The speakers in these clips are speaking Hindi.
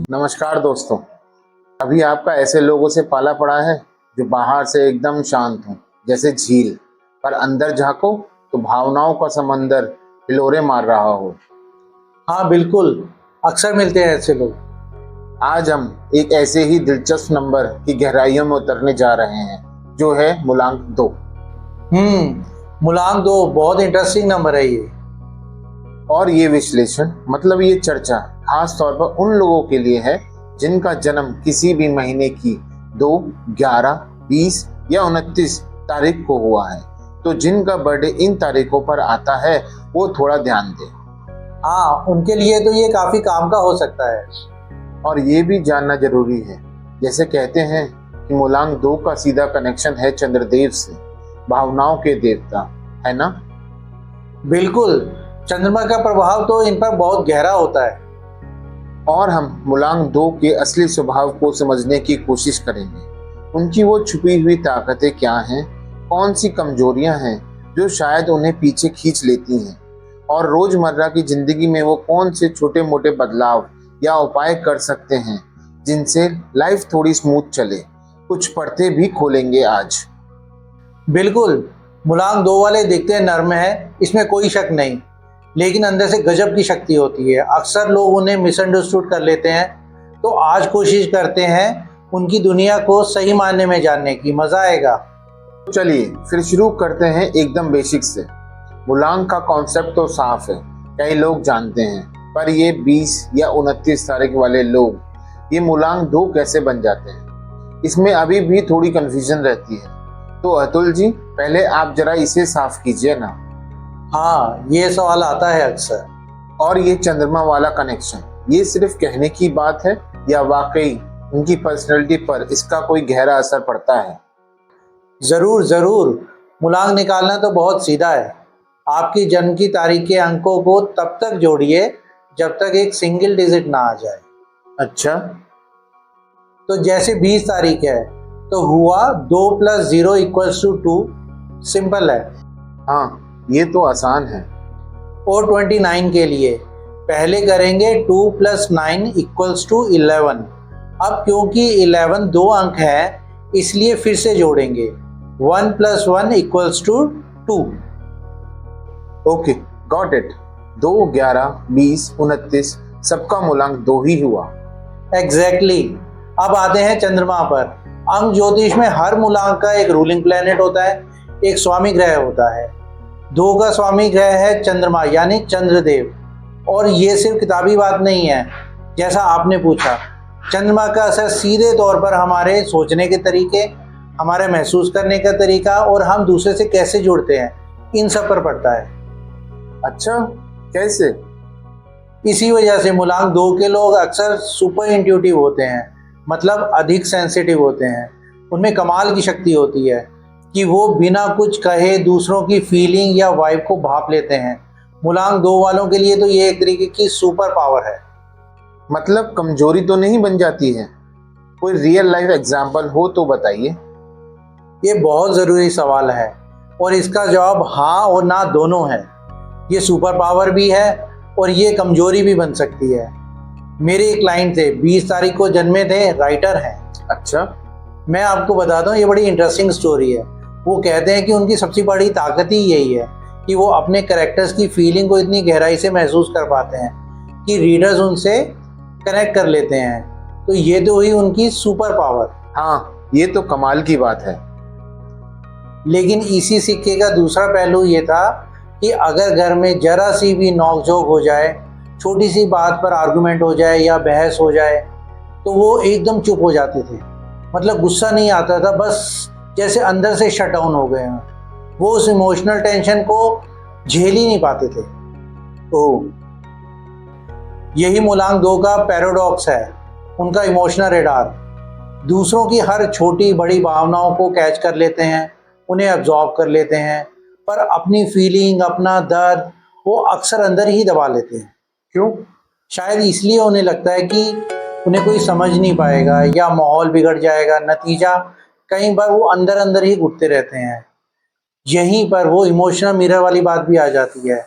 नमस्कार दोस्तों। अभी आपका ऐसे लोगों से पाला पड़ा है जो बाहर से एकदम शांत हों, जैसे झील, पर अंदर झांको तो भावनाओं का समंदर हिलोरे मार रहा हो। हाँ बिल्कुल, अक्सर मिलते हैं ऐसे लोग। आज हम एक ऐसे ही दिलचस्प नंबर की गहराइयों में उतरने जा रहे हैं, जो है मूलांक 2। मूलांक 2 बहुत इंटरेस्टिंग नंबर है ये। और ये विश्लेषण मतलब ये चर्चा खास तौर पर उन लोगों के लिए है जिनका जन्म किसी भी महीने की 2, 11, 20 या 29 तारीख को हुआ है। तो जिनका बर्थडे इन तारीखों पर आता है वो थोड़ा ध्यान दें। हाँ, उनके लिए तो ये काफी काम का हो सकता है। और ये भी जानना जरूरी है, जैसे कहते हैं कि मूलांक 2 का सीधा कनेक्शन है चंद्रदेव से, भावनाओं के देवता, है ना। बिल्कुल, चंद्रमा का प्रभाव तो इन पर बहुत गहरा होता है। और हम मूलांक 2 के असली स्वभाव को समझने की कोशिश करेंगे। उनकी वो छुपी हुई ताकतें क्या हैं, कौन सी कमजोरियां हैं जो शायद उन्हें पीछे खींच लेती हैं, और रोजमर्रा की जिंदगी में वो कौन से छोटे मोटे बदलाव या उपाय कर सकते हैं जिनसे लाइफ थोड़ी स्मूथ चले। कुछ पढ़ते भी खोलेंगे आज। बिल्कुल, मूलांक 2 वाले दिखते नर्म हैं, इसमें कोई शक नहीं, लेकिन अंदर से गजब की शक्ति होती है। अक्सर लोग उन्हें मिसअंडरस्टूड कर लेते हैं, तो आज कोशिश करते हैं उनकी दुनिया को सही मायने में जानने की। मजा आएगा। चलिए फिर शुरू करते हैं एकदम बेसिक से। मूलांक का कॉन्सेप्ट तो साफ है, कई लोग जानते हैं, पर ये 20 या 29 तारीख वाले लोग ये मूलांक 2 कैसे बन जाते हैं, इसमें अभी भी थोड़ी कंफ्यूजन रहती है। तो अतुल जी, पहले आप जरा इसे साफ कीजिए ना। हाँ, ये सवाल आता है अक्सर। और ये चंद्रमा वाला कनेक्शन, ये सिर्फ कहने की बात है या वाकई उनकी पर्सनैलिटी पर इसका कोई गहरा असर पड़ता है? जरूर जरूर, मूलांक निकालना तो बहुत सीधा है। आपकी जन्म की तारीख के अंकों को तब तक जोड़िए जब तक एक सिंगल डिजिट ना आ जाए। अच्छा। तो जैसे 20 तारीख है तो हुआ 2 + 0 = 2। सिंपल है। हाँ, ये तो आसान है। और 29 के लिए पहले करेंगे 2 + 9 = 11। अब क्योंकि 11 दो अंक है, इसलिए फिर से जोड़ेंगे 1 + 1 = 2। Okay, got it. 2, 11, 20, 29 सबका मूलांक 2 ही हुआ। एग्जैक्टली। अब आते हैं चंद्रमा पर। अंक ज्योतिष में हर मूलांक का एक रूलिंग प्लेनेट होता है, एक स्वामी ग्रह होता है। 2 का स्वामी ग्रह है चंद्रमा, यानी चंद्रदेव। और ये सिर्फ किताबी बात नहीं है, जैसा आपने पूछा। चंद्रमा का असर सीधे तौर पर हमारे सोचने के तरीके, हमारे महसूस करने का तरीका और हम दूसरे से कैसे जुड़ते हैं, इन सब पर पड़ता है। अच्छा, कैसे? इसी वजह से मूलांक 2 के लोग अक्सर सुपर इंट्यूटिव होते हैं, मतलब अधिक सेंसिटिव होते हैं। उनमें कमाल की शक्ति होती है कि वो बिना कुछ कहे दूसरों की फीलिंग या वाइब को भाप लेते हैं। मूलांक 2 वालों के लिए तो ये एक तरीके की सुपर पावर है। मतलब कमजोरी तो नहीं बन जाती है? कोई रियल लाइफ एग्जांपल हो तो बताइए। ये बहुत ज़रूरी सवाल है और इसका जवाब हाँ और ना दोनों है। ये सुपर पावर भी है और ये कमजोरी भी बन सकती है। मेरे एक क्लाइंट थे, 20 तारीख को जन्मे थे, राइटर हैं। अच्छा। मैं आपको बताता हूँ, ये बड़ी इंटरेस्टिंग स्टोरी है। वो कहते हैं कि उनकी सबसे बड़ी ताकत ही यही है कि वो अपने कैरेक्टर्स की फीलिंग को इतनी गहराई से महसूस कर पाते हैं कि रीडर्स उनसे कनेक्ट कर लेते हैं। तो ये तो हुई उनकी सुपर पावर। हाँ, ये तो कमाल की बात है। लेकिन इसी सिक्के का दूसरा पहलू ये था कि अगर घर में जरा सी भी नोकझोंक हो जाए, छोटी सी बात पर आर्गुमेंट हो जाए या बहस हो जाए, तो वो एकदम चुप हो जाते थे। मतलब गुस्सा नहीं आता था, बस जैसे अंदर से शट डाउन हो गए हैं। वो उस इमोशनल टेंशन को झेल ही नहीं पाते थे। ओह। यही मूलांक 2 का पैराडॉक्स है, उनका इमोशनल रेडार। दूसरों की हर छोटी बड़ी भावनाओं को कैच कर लेते हैं, उन्हें अब्जॉर्ब कर लेते हैं, पर अपनी फीलिंग, अपना दर्द वो अक्सर अंदर ही दबा लेते हैं। क्यों? शायद इसलिए उन्हें लगता है कि उन्हें कोई समझ नहीं पाएगा या माहौल बिगड़ जाएगा। नतीजा, कई बार वो अंदर अंदर ही घुटते रहते हैं। यहीं पर वो इमोशनल मिरर वाली बात भी आ जाती है।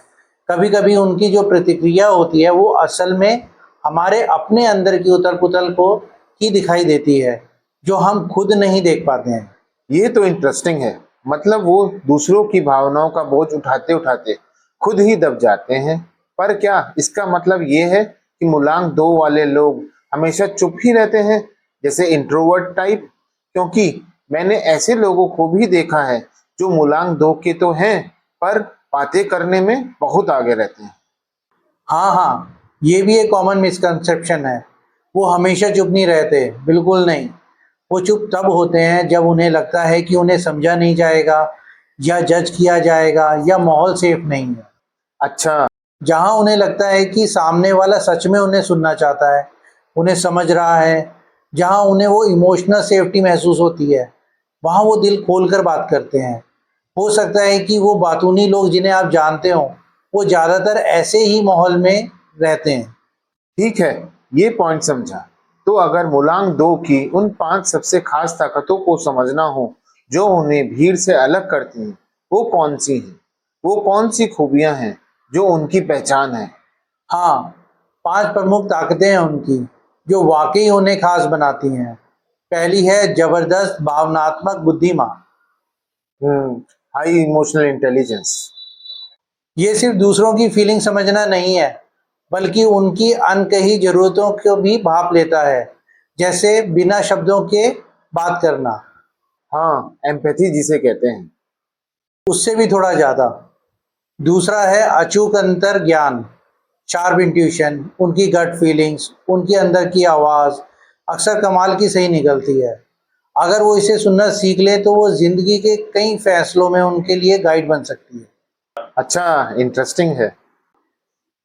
कभी कभी उनकी जो प्रतिक्रिया होती है वो असल में हमारे अपने अंदर की उथल पुथल को ही दिखाई देती है, जो हम खुद नहीं देख पाते हैं। ये तो इंटरेस्टिंग है। मतलब वो दूसरों की भावनाओं का बोझ उठाते उठाते खुद ही दब जाते हैं। पर क्या इसका मतलब ये है कि मूलांक 2 वाले लोग हमेशा चुप ही रहते हैं, जैसे इंट्रोवर्ट टाइप? क्योंकि मैंने ऐसे लोगों को भी देखा है जो मूलांक 2 के तो हैं, पर बातें करने में बहुत आगे रहते हैं। हाँ हाँ, ये भी एक कॉमन मिसकंसेप्शन है। वो हमेशा चुप नहीं रहते, बिल्कुल नहीं। वो चुप तब होते हैं जब उन्हें लगता है कि उन्हें समझा नहीं जाएगा, या जज किया जाएगा, या माहौल सेफ नहीं है। अच्छा। जहाँ उन्हें लगता है कि सामने वाला सच में उन्हें सुनना चाहता है, उन्हें समझ रहा है, जहाँ उन्हें वो इमोशनल सेफ्टी महसूस होती है, वहाँ वो दिल खोलकर बात करते हैं। हो सकता है कि वो बातूनी लोग जिन्हें आप जानते हो, वो ज़्यादातर ऐसे ही माहौल में रहते हैं। ठीक है, ये पॉइंट समझा। तो अगर मूलांक 2 की उन 5 सबसे खास ताकतों को समझना हो जो उन्हें भीड़ से अलग करती हैं, वो कौन सी हैं? वो कौन सी खूबियां हैं जो उनकी पहचान है? हाँ, 5 प्रमुख ताकतें हैं उनकी, जो वाकई उन्हें खास बनाती हैं। पहली है जबरदस्त भावनात्मक बुद्धिमा। High emotional intelligence. ये सिर्फ दूसरों की फीलिंग समझना नहीं है, बल्कि उनकी अनकही ज़रूरतों को भी भाप लेता है, जैसे बिना शब्दों के बात करना। हाँ, एम्पैथी जिसे कहते हैं। उससे भी थोड़ा ज़्यादा। दूसरा है अचूक अंतर ज्ञान, शार्प इंट्यूशन। उनकी गट फीलिंग्स, उनकी अंदर की आवाज़ अक्सर कमाल की सही निकलती है। अगर वो इसे सुनना सीख ले तो वो ज़िंदगी के कई फैसलों में उनके लिए गाइड बन सकती है। अच्छा, इंटरेस्टिंग है।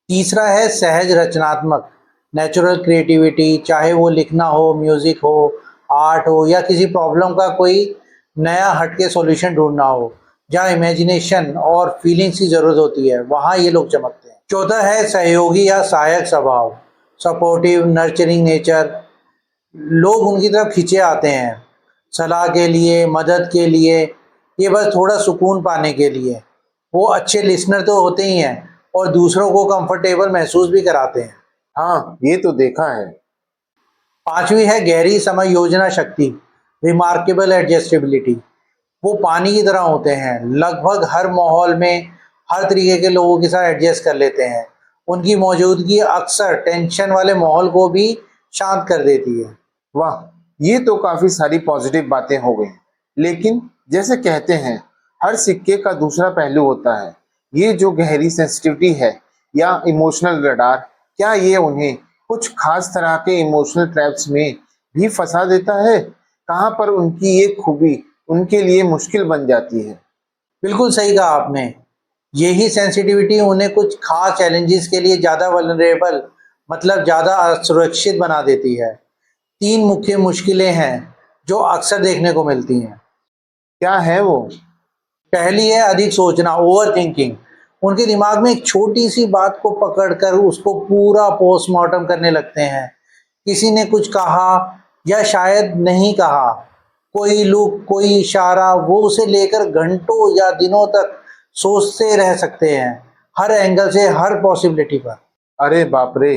तीसरा है सहज रचनात्मक, नेचुरल क्रिएटिविटी। चाहे वो लिखना हो, म्यूज़िक हो, आर्ट हो, या किसी प्रॉब्लम का कोई नया हटके सॉल्यूशन ढूंढना हो, जहाँ इमेजिनेशन और फीलिंग्स की ज़रूरत होती है, वहाँ ये लोग चमकते हैं। चौथा है सहयोगी या सहायक स्वभाव, सपोर्टिव नर्चरिंग नेचर। लोग उनकी तरफ खींचे आते हैं, सलाह के लिए, मदद के लिए, ये बस थोड़ा सुकून पाने के लिए। वो अच्छे लिसनर तो होते ही हैं, और दूसरों को कंफर्टेबल महसूस भी कराते हैं। हाँ, ये तो देखा है। पांचवी है गहरी समय योजना शक्ति, रिमार्केबल एडजस्टेबिलिटी। वो पानी की तरह होते हैं, लगभग हर माहौल में हर तरीके के लोगों के साथ एडजस्ट कर लेते हैं। उनकी मौजूदगी अक्सर टेंशन वाले माहौल को भी शांत कर देती है। वाह, ये तो काफी सारी पॉजिटिव बातें हो गई। लेकिन जैसे कहते हैं, हर सिक्के का दूसरा पहलू होता है। ये जो गहरी सेंसिटिविटी है या इमोशनल रडार, क्या ये उन्हें कुछ खास तरह के इमोशनल ट्रैप्स में भी फंसा देता है? कहाँ पर उनकी ये खूबी उनके लिए मुश्किल बन जाती है? बिल्कुल सही कहा आपने। यही सेंसिटिविटी उन्हें कुछ खास चैलेंजेस के लिए ज़्यादा वल्नरेबल, मतलब ज़्यादा असुरक्षित बना देती है। 3 मुख्य मुश्किलें हैं जो अक्सर देखने को मिलती हैं। क्या है वो? पहली है अधिक सोचना, ओवर थिंकिंग। उनके दिमाग में एक छोटी सी बात को पकड़कर उसको पूरा पोस्टमार्टम करने लगते हैं। किसी ने कुछ कहा या शायद नहीं कहा, कोई लुक, कोई इशारा, वो उसे लेकर घंटों या दिनों तक सोचते रह सकते हैं, हर एंगल से, हर पॉसिबिलिटी पर। अरे बाप रे।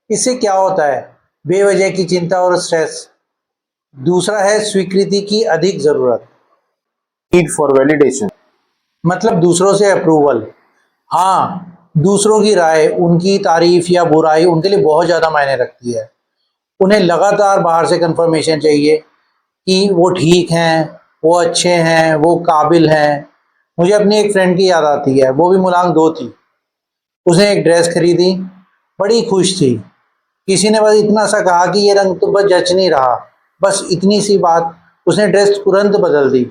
इससे क्या होता है? बेवजह की चिंता और स्ट्रेस। दूसरा है स्वीकृति की अधिक ज़रूरत, नीड फॉर वैलिडेशन। मतलब दूसरों से अप्रूवल। हाँ, दूसरों की राय, उनकी तारीफ या बुराई उनके लिए बहुत ज़्यादा मायने रखती है। उन्हें लगातार बाहर से कंफर्मेशन चाहिए कि वो ठीक हैं, वो अच्छे हैं, वो काबिल हैं। मुझे अपनी एक फ्रेंड की याद आती है, वो भी मूलांक 2 थी। उसने एक ड्रेस खरीदी, बड़ी खुश थी। किसी ने बस इतना सा कहा कि ये रंग तो बस जच नहीं रहा, बस इतनी सी बात, उसने ड्रेस तुरंत बदल दी।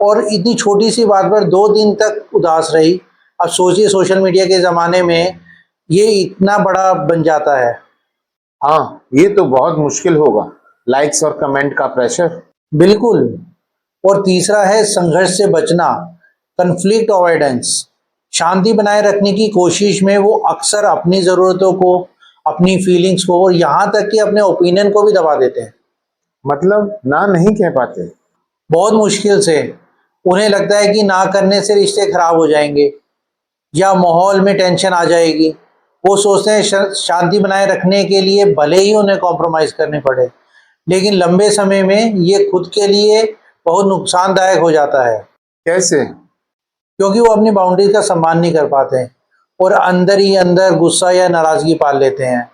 और इतनी छोटी सी बात पर 2 दिन तक उदास रही। अब सोचिए सोशल मीडिया के ज़माने में ये इतना बड़ा बन जाता है। हाँ, ये तो बहुत मुश्किल होगा। लाइक्स और कमेंट का प्रेशर। बिल्कुल। और तीसरा है संघर्ष से बचना, कन्फ्लिक्ट अवॉइडेंस। शांति बनाए रखने की कोशिश में वो अक्सर अपनी ज़रूरतों को, अपनी फीलिंग्स को, और यहाँ तक कि अपने ओपिनियन को भी दबा देते हैं। मतलब ना नहीं कह पाते? बहुत मुश्किल से। उन्हें लगता है कि ना करने से रिश्ते खराब हो जाएंगे, या माहौल में टेंशन आ जाएगी, वो सोचते हैं शांति बनाए रखने के लिए भले ही उन्हें कॉम्प्रोमाइज करने पड़े, लेकिन लंबे समय में ये खुद के लिए बहुत नुकसानदायक हो जाता है, कैसे? क्योंकि वो अपनी बाउंड्रीज का सम्मान नहीं कर पाते और अंदर ही अंदर गुस्सा या नाराजगी पाल लेते हैं।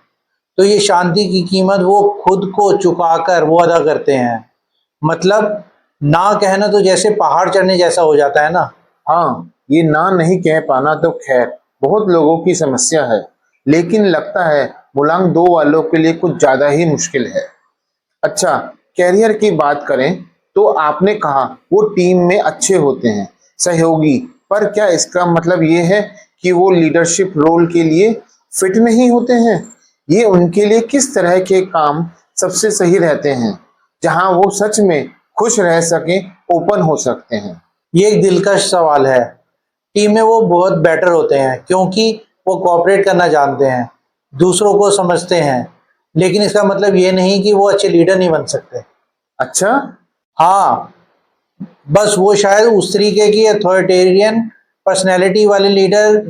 तो ये शांति की कीमत वो खुद को चुकाकर वो अदा करते हैं। मतलब ना कहना तो जैसे पहाड़ चढ़ने जैसा हो जाता है ना। हाँ, ये ना नहीं कह पाना तो खैर बहुत लोगों की समस्या है, लेकिन लगता है मुलांग 2 वालों के लिए कुछ ज्यादा ही मुश्किल है। अच्छा, कैरियर की बात करें तो आपने कहा वो टीम में अच्छे होते हैं, सहयोगी, पर क्या इसका मतलब ये है कि वो लीडरशिप रोल के लिए फिट नहीं होते हैं? ये उनके लिए किस तरह के काम सबसे सही रहते हैं, जहां वो सच में खुश रह सकें, ओपन हो सकते हैं? ये एक दिलकश सवाल है। टीम में वो बहुत बेटर होते हैं क्योंकि वो कोऑपरेट करना जानते हैं, दूसरों को समझते हैं, लेकिन इसका मतलब ये नहीं कि वो अच्छे लीडर नहीं बन सकते। अच्छा, हाँ, बस वो शायद उस तरीके की अथॉरिटेरियन पर्सनैलिटी वाले लीडर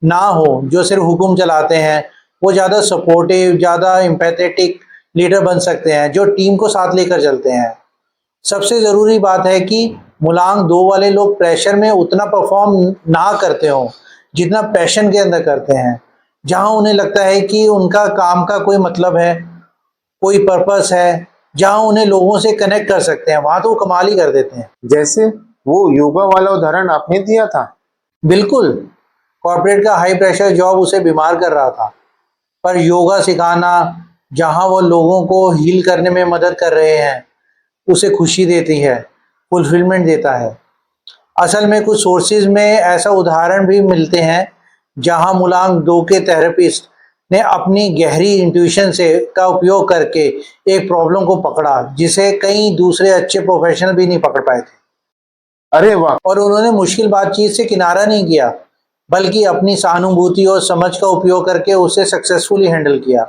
ना हो जो सिर्फ हुक्म चलाते हैं। वो ज़्यादा सपोर्टिव, ज़्यादा एम्पैथेटिक लीडर बन सकते हैं जो टीम को साथ लेकर चलते हैं। सबसे ज़रूरी बात है कि मुलांग 2 वाले लोग प्रेशर में उतना परफॉर्म ना करते हों जितना पैशन के अंदर करते हैं। जहाँ उन्हें लगता है कि उनका काम का कोई मतलब है, कोई पर्पस है, जहाँ उन्हें लोगों से कनेक्ट कर सकते हैं, वहाँ तो वो कमाल ही कर देते हैं। जैसे वो योगा वाला उदाहरण आपने दिया था। बिल्कुल, कॉर्पोरेट का हाई प्रेशर जॉब उसे बीमार कर रहा था, पर योगा सिखाना, जहाँ वो लोगों को हील करने में मदद कर रहे हैं, उसे खुशी देती है, फुलफिलमेंट देता है। असल में कुछ सोर्सेज में ऐसा उदाहरण भी मिलते हैं जहां मुलांग 2 के थेरेपिस्ट ने अपनी गहरी इंट्यूशन से का उपयोग करके एक प्रॉब्लम को पकड़ा जिसे कई दूसरे अच्छे प्रोफेशनल भी नहीं पकड़ पाए थे। अरे वाह! और उन्होंने मुश्किल बातचीत से किनारा नहीं किया, बल्कि अपनी सहानुभूति और समझ का उपयोग करके उसे सक्सेसफुली हैंडल किया।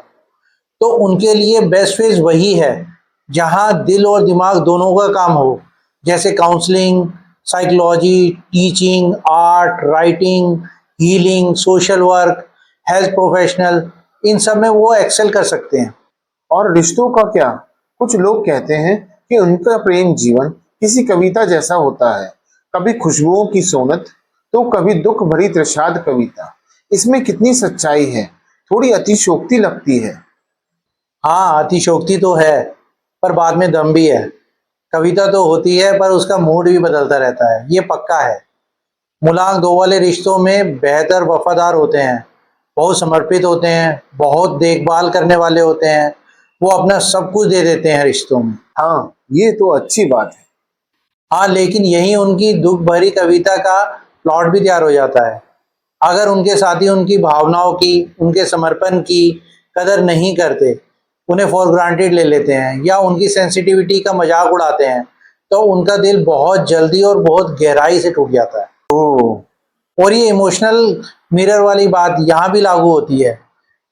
तो उनके लिए बेस्ट फेज वही है जहां दिल और दिमाग दोनों का काम हो, जैसे counselling, psychology, teaching, art, writing, healing, social work, health professional, इन सब में वो एक्सेल कर सकते हैं। और रिश्तों का क्या? कुछ लोग कहते हैं कि उनका प्रेम जीवन किसी कविता जैसा होता है, कभी खुशबुओं की सोनत तो कभी दुख भरी त्रिषाद कविता। इसमें कितनी सच्चाई है? थोड़ी अतिशयोक्ति लगती है। हाँ, अतिशयोक्ति तो है, पर बाद में दम भी है। कविता तो होती है पर उसका मूड भी बदलता रहता है, ये पक्का है। मुलांग 2 वाले रिश्तों में बेहतर वफादार होते हैं, बहुत समर्पित होते हैं, बहुत देखभाल करने वाले होते हैं, वो अपना सब कुछ दे देते हैं रिश्तों में। हाँ, ये तो अच्छी बात है। हाँ, लेकिन यही उनकी दुख भरी कविता का प्लॉट भी तैयार हो जाता है। अगर उनके साथी उनकी भावनाओं की, उनके समर्पण की कदर नहीं करते, उन्हें फॉर ग्रांटेड ले लेते हैं या उनकी सेंसिटिविटी का मजाक उड़ाते हैं, तो उनका दिल बहुत जल्दी और बहुत गहराई से टूट जाता है। ओह, और ये इमोशनल मिरर वाली बात यहाँ भी लागू होती है।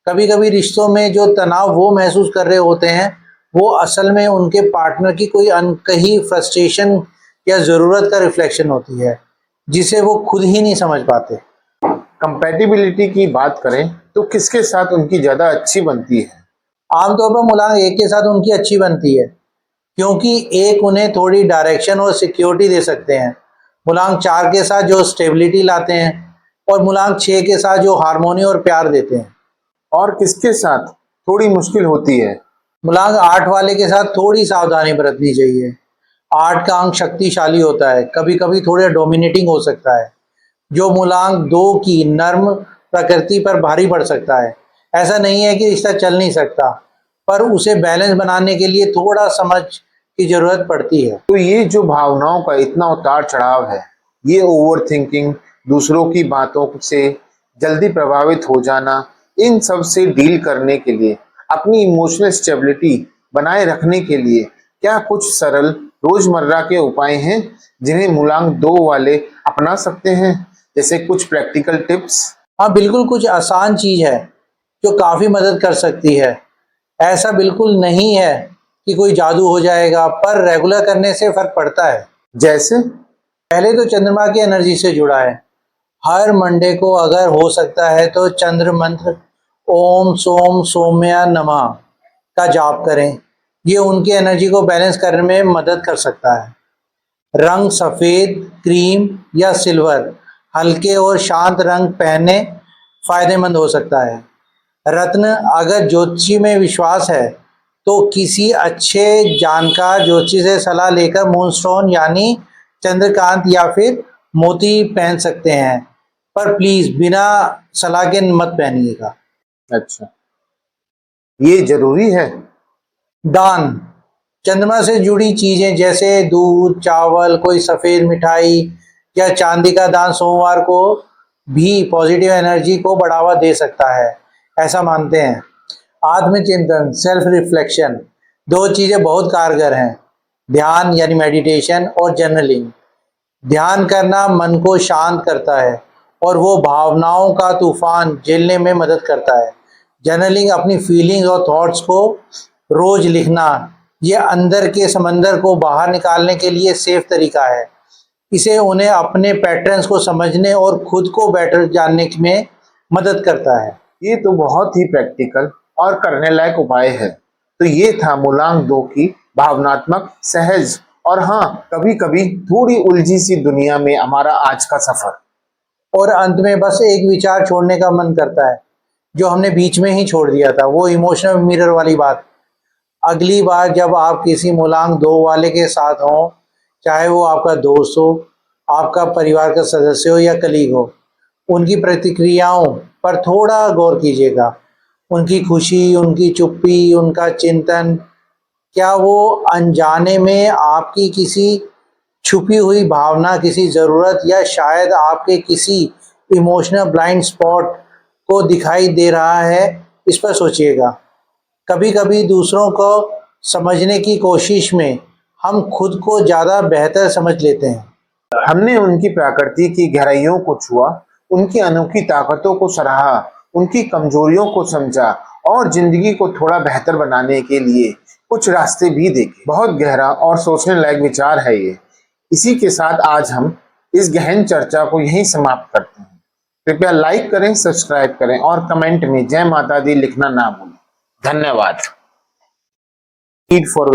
कभी कभी रिश्तों में जो तनाव वो महसूस कर रहे होते हैं, वो असल में उनके पार्टनर की कोई अनकही फ्रस्ट्रेशन या ज़रूरत का रिफ्लेक्शन होती है, जिसे वो खुद ही नहीं समझ पाते। कंपैटिबिलिटी की बात करें तो किसके साथ उनकी ज्यादा अच्छी बनती है? आमतौर पर मुलांग 1 के साथ उनकी अच्छी बनती है, क्योंकि 1 उन्हें थोड़ी डायरेक्शन और सिक्योरिटी दे सकते हैं। मुलांग 4 के साथ जो स्टेबिलिटी लाते हैं, और मुलांग 6 के साथ जो हार्मोनी और प्यार देते हैं। और किसके साथ थोड़ी मुश्किल होती है? मुलांग 8 वाले के साथ थोड़ी सावधानी बरतनी चाहिए। 8 का अंक शक्तिशाली होता है, कभी कभी थोड़ा डोमिनेटिंग हो सकता है, जो मुलांग 2 की नर्म प्रकृति पर भारी पड़ सकता है। ऐसा नहीं है कि रिश्ता चल नहीं सकता, पर उसे बैलेंस बनाने के लिए थोड़ा समझ की जरूरत पड़ती है। तो ये जो भावनाओं का इतना उतार चढ़ाव है, ये ओवर थिंकिंग, दूसरों की बातों से जल्दी प्रभावित हो जाना, इन सब से डील करने के लिए, अपनी इमोशनल स्टेबिलिटी बनाए रखने के लिए क्या कुछ सरल रोजमर्रा के उपाय हैं जिन्हें मुलांग 2 वाले अपना सकते हैं? जैसे कुछ प्रैक्टिकल टिप्स? हाँ, बिल्कुल, कुछ आसान चीज है जो काफी मदद कर सकती है। ऐसा बिल्कुल नहीं है कि कोई जादू हो जाएगा, पर रेगुलर करने से फर्क पड़ता है। जैसे? पहले तो चंद्रमा की एनर्जी से जुड़ा है। हर मंडे को अगर हो सकता है तो चंद्र मंत्र ओम सोम सोम्या नमः का जाप करें। ये उनकी एनर्जी को बैलेंस करने में मदद कर सकता है। रंग सफ़ेद, क्रीम या सिल्वर हल्के और शांत रंग पहनने फायदेमंद हो सकता है। रत्न, अगर ज्योतिषी में विश्वास है तो किसी अच्छे जानकार ज्योतिषी से सलाह लेकर मूनस्टोन यानी चंद्रकांत या फिर मोती पहन सकते हैं, पर प्लीज बिना सलाह के मत पहनिएगा। अच्छा, ये जरूरी है? दान, चंद्रमा से जुड़ी चीजें जैसे दूध, चावल, कोई सफेद मिठाई या चांदी का दान सोमवार को भी पॉजिटिव एनर्जी को बढ़ावा दे सकता है, ऐसा मानते हैं। आत्मचिंतन, सेल्फ रिफ्लेक्शन, दो चीजें बहुत कारगर हैं। ध्यान यानी मेडिटेशन और जर्नलिंग। ध्यान करना मन को शांत करता है और वो भावनाओं का तूफान झेलने में मदद करता है। जर्नलिंग, अपनी फीलिंग्स और थॉट्स को रोज लिखना, ये अंदर के समंदर को बाहर निकालने के लिए सेफ तरीका है। इसे उन्हें अपने पैटर्न्स को समझने और खुद को बेटर जानने में मदद करता है। ये तो बहुत ही प्रैक्टिकल और करने लायक उपाय है। तो ये था मूलांक 2 की भावनात्मक, सहज और हाँ, कभी कभी थोड़ी उलझी सी दुनिया में हमारा आज का सफर। और अंत में बस एक विचार छोड़ने का मन करता है, जो हमने बीच में ही छोड़ दिया था, वो इमोशनल मिरर वाली बात। अगली बार जब आप किसी मूलांक 2 वाले के साथ हों, चाहे वो आपका दोस्त हो, आपका परिवार का सदस्य हो या कलीग हो, उनकी प्रतिक्रियाओं पर थोड़ा गौर कीजिएगा। उनकी खुशी, उनकी चुप्पी, उनका चिंतन, क्या वो अनजाने में आपकी किसी छुपी हुई भावना, किसी ज़रूरत या शायद आपके किसी इमोशनल ब्लाइंड स्पॉट को दिखाई दे रहा है? इस पर सोचिएगा। कभी कभी दूसरों को समझने की कोशिश में हम खुद को ज़्यादा बेहतर समझ लेते हैं। हमने उनकी प्रकृति की गहराइयों को छुआ, उनकी अनोखी ताकतों को सराहा, उनकी कमजोरियों को समझा और जिंदगी को थोड़ा बेहतर बनाने के लिए कुछ रास्ते भी देखे। बहुत गहरा और सोचने लायक विचार है ये। इसी के साथ आज हम इस गहन चर्चा को यहीं समाप्त करते हैं। कृपया लाइक करें, सब्सक्राइब करें और कमेंट में जय माता दी लिखना ना भूलें। धन्यवाद। Eat for